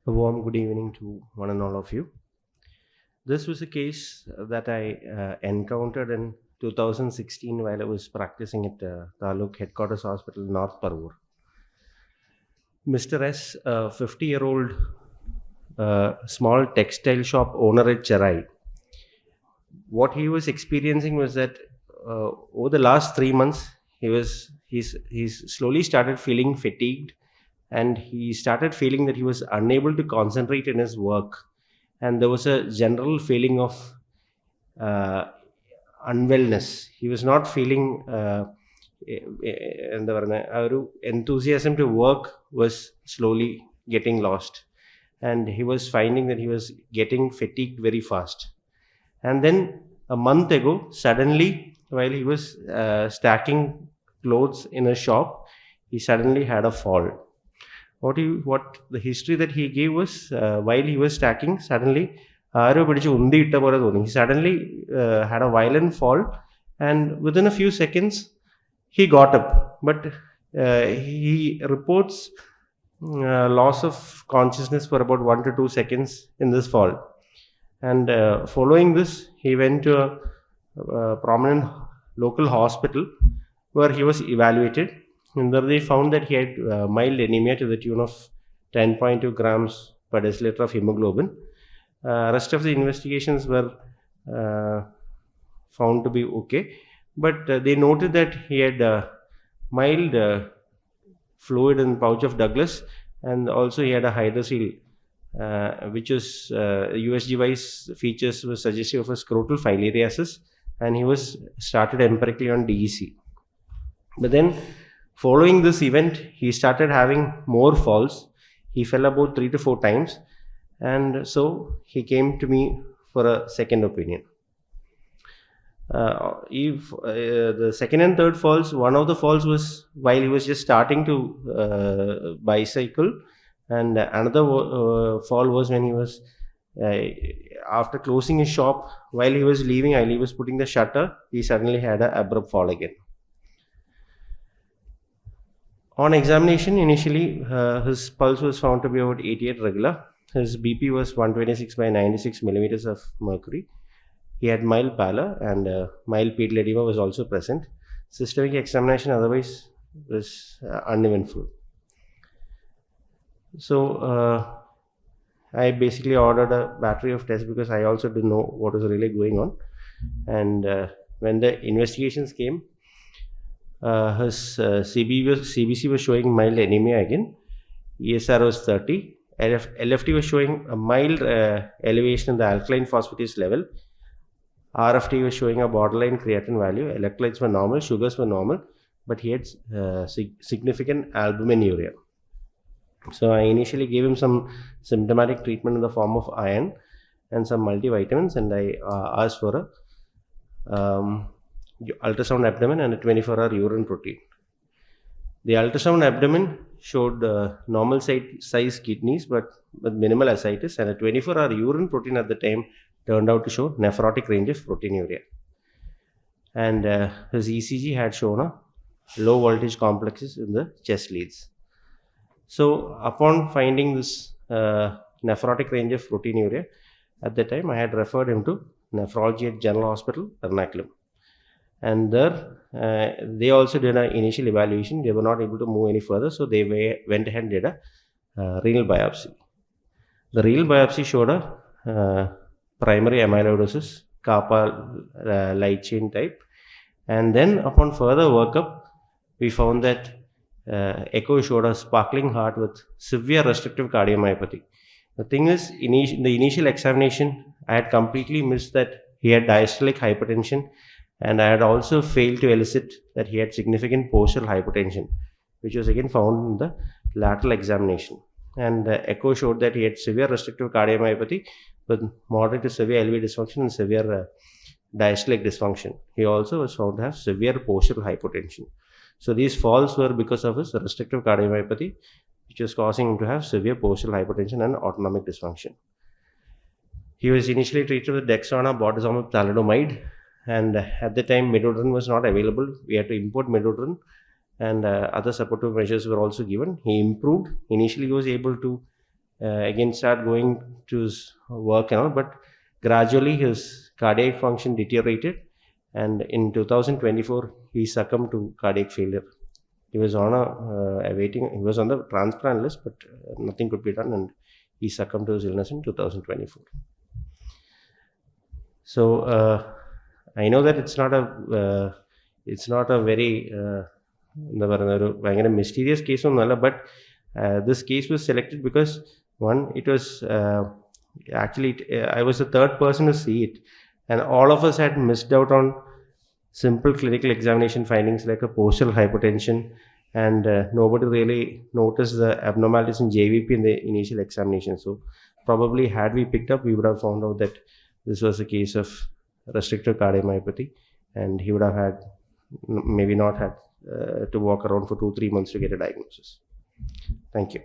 A warm good evening to one and all of you. This was a case that I encountered in 2016 while I was practicing at Taluk Headquarters Hospital, North Parur. Mr. S, a 50-year-old small textile shop owner at Chennai, what he was experiencing was that over the last 3 months, he's slowly started feeling fatigued, and he started feeling that he was unable to concentrate in his work, and there was a general feeling of uh, unwellness. He was not feeling എന്താ പറയുക ആ ഒരു enthusiasm to work was slowly getting lost, and he was finding that he was getting fatigued very fast. And then a month ago, suddenly, while he was stacking clothes in a shop, he suddenly had a fall. What the history that he gave was, while he was stacking, suddenly ആരോ പിടിച്ച് ഉന്തിയിട്ട പോലെ തോന്നി. He suddenly had a violent fall, and within a few seconds he got up, but he reports loss of consciousness for about 1 to 2 seconds in this fall. And following this, he went to a prominent local hospital where he was evaluated, and there they found that he had mild anemia to the tune of 10.2 grams per deciliter of hemoglobin. Rest of the investigations were uh, found to be okay, but they noted that he had mild fluid in pouch of Douglas, and also he had a hydrocele, which was USG wise features was suggestive of a scrotal filariasis, and he was started empirically on DEC. But then, following this event, he started having more falls. He fell about 3 to 4 times, and so he came to me for a second opinion. If the second and third falls, one of the falls was while he was just starting to bicycle, and another fall was when he was uh, after closing his shop. While he was leaving, while he was putting the shutter, he suddenly had an abrupt fall again. On examination, initially his pulse was found to be about 88 regular. His BP was 126 by 96 millimeters of mercury. He had mild pallor, and mild pedal edema was also present. Systemic examination otherwise was uneventful. So I basically ordered a battery of tests because I also didn't know what was really going on. And when the investigations came, his CBC was showing mild anemia again. ESR was 30. LFT was showing a mild elevation in the alkaline phosphatase level. RFT was showing a borderline creatinine value. Electrolytes were normal, sugars were normal, but he had significant albuminuria. So I initially gave him some symptomatic treatment in the form of iron and some multivitamins, and I asked for a ultrasound abdomen and a 24-hour urine protein. The ultrasound abdomen showed normal size kidneys but with minimal ascites, and a 24-hour urine protein at the time turned out to show nephrotic range of proteinuria. And his ECG had shown a low voltage complexes in the chest leads. So upon finding this nephrotic range of proteinuria, at the time I had referred him to nephrology at General Hospital, Ernakulam. And there they also did an initial evaluation. They were not able to move any further, so they went ahead and did a renal biopsy. The renal biopsy showed a primary amyloidosis, kappa light chain type, and then upon further workup, we found that echo showed a sparkling heart with severe restrictive cardiomyopathy. The thing is, in the initial examination, I had completely missed that he had diastolic hypertension, and I had also failed to elicit that he had significant postural hypertension, which was again found in the lateral examination. And the echo showed that he had severe restrictive cardiomyopathy with moderate to severe LV dysfunction and severe diastolic dysfunction. He also was found to have severe postural hypotension. So these falls were because of his restrictive cardiomyopathy, which was causing him to have severe postural hypertension and autonomic dysfunction. He was initially treated with Dexona, bortezomib, thalidomide, and at the time midodrine was not available. We had to import midodrine, and other supportive measures were also given. He improved. Initially, he was able to again start going to his work and all, but gradually his cardiac function deteriorated, and in 2024 he succumbed to cardiac failure. He was on a awaiting. He was on the transplant list, but nothing could be done, and he succumbed to his illness in 2024. So I know that it's not a very എന്താ പറയുന്ന ഒരു ഭയങ്കര mysterious കേസൊന്നുമല്ല, but this case was selected because one, it was actually I was the third person to see it, and all of us had missed out on simple clinical examination findings like a postural hypertension, and nobody really noticed the abnormalities in JVP in the initial examination. So probably had we picked up, we would have found out that this was a case of restrictive cardiomyopathy, and he would have had maybe not had to walk around for 2-3 months to get a diagnosis. Thank you.